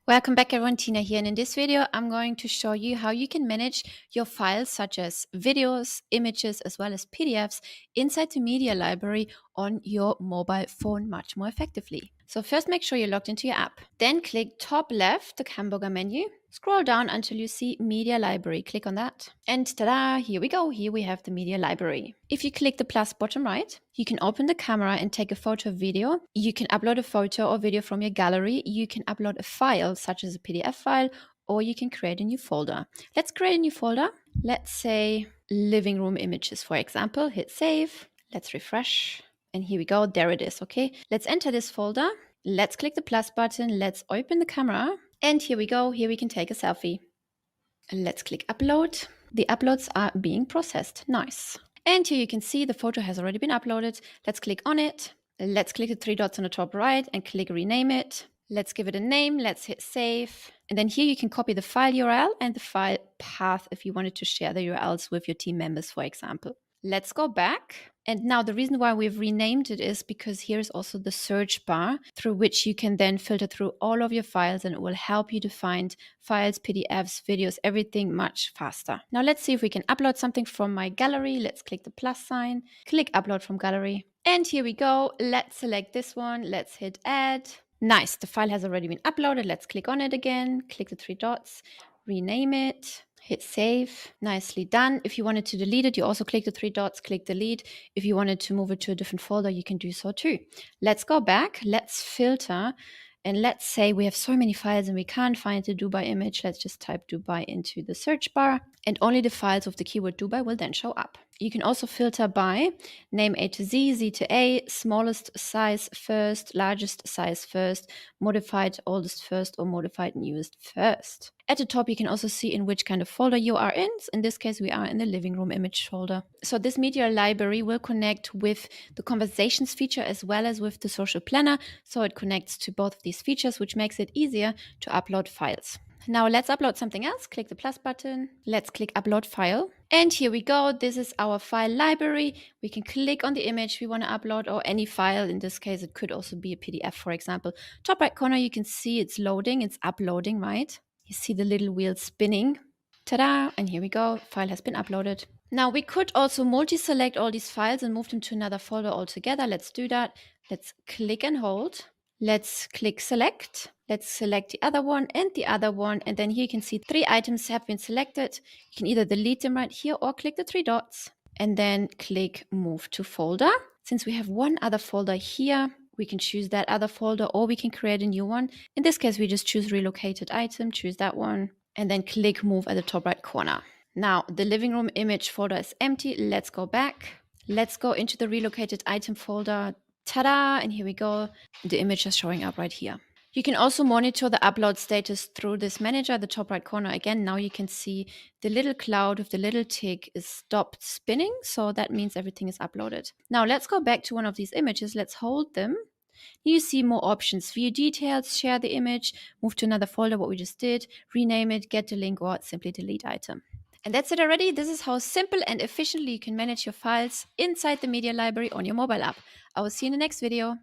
Welcome back everyone, Tina here, and in this video I'm going to show you how you can manage your files such as videos, images as well as PDFs inside the media library on your mobile phone much more effectively. So first make sure you're logged into your app. Then click top left, the hamburger menu. Scroll down until you see media library. Click on that. And ta-da, here we go. Here we have the media library. If you click the plus bottom right, you can open the camera and take a photo or video. You can upload a photo or video from your gallery. You can upload a file such as a PDF file, or you can create a new folder. Let's create a new folder. Let's say living room images, for example. Hit save. Let's refresh. And here we go. There it is. Okay. Let's enter this folder. Let's click the plus button. Let's open the camera. And here we go. Here we can take a selfie. Let's click upload. The uploads are being processed. Nice. And here you can see the photo has already been uploaded. Let's click on it. Let's click the three dots on the top right and click rename it. Let's give it a name. Let's hit save. And then here you can copy the file URL and the file path if you wanted to share the URLs with your team members, for example. Let's go back. And now the reason why we've renamed it is because here's also the search bar through which you can then filter through all of your files, and it will help you to find files, PDFs, videos, everything much faster. Now let's see if we can upload something from my gallery. Let's click the plus sign, click upload from gallery. And here we go. Let's select this one. Let's hit add. Nice. The file has already been uploaded. Let's click on it again. Click the three dots, rename it. Hit save. Nicely done. If you wanted to delete it, you also click the three dots, click delete. If you wanted to move it to a different folder, you can do so too. Let's go back. Let's filter. And let's say we have so many files and we can't find the Dubai image. Let's just type Dubai into the search bar, and only the files with the keyword Dubai will then show up. You can also filter by name A to Z, Z to A, smallest size first, largest size first, modified oldest first, or modified newest first. At the top, you can also see in which kind of folder you are in. In this case, we are in the living room image folder. So this media library will connect with the conversations feature as well as with the social planner. So it connects to both of these features, which makes it easier to upload files. Now let's upload something else. Click the plus button. Let's click upload file. And here we go. This is our file library. We can click on the image we want to upload or any file. In this case, it could also be a PDF, for example. Top right corner, you can see it's loading. It's uploading, right? You see the little wheel spinning. Ta-da! And here we go. File has been uploaded. Now we could also multi-select all these files and move them to another folder altogether. Let's do that. Let's click and hold. Let's click select. Let's select the other one and the other one. And then here you can see 3 items have been selected. You can either delete them right here or click the 3 dots and then click move to folder. Since we have one other folder here, we can choose that other folder or we can create a new one. In this case, we just choose relocated item, choose that one, and then click move at the top right corner. Now the living room image folder is empty. Let's go back. Let's go into the relocated item folder. Ta-da! And here we go. The image is showing up right here. You can also monitor the upload status through this manager, the top right corner. Again, now you can see the little cloud with the little tick is stopped spinning. So that means everything is uploaded. Now let's go back to one of these images. Let's hold them. You see more options: view details, share the image, move to another folder, what we just did, rename it, get the link, or simply delete item. And that's it already. This is how simple and efficiently you can manage your files inside the media library on your mobile app. I will see you in the next video.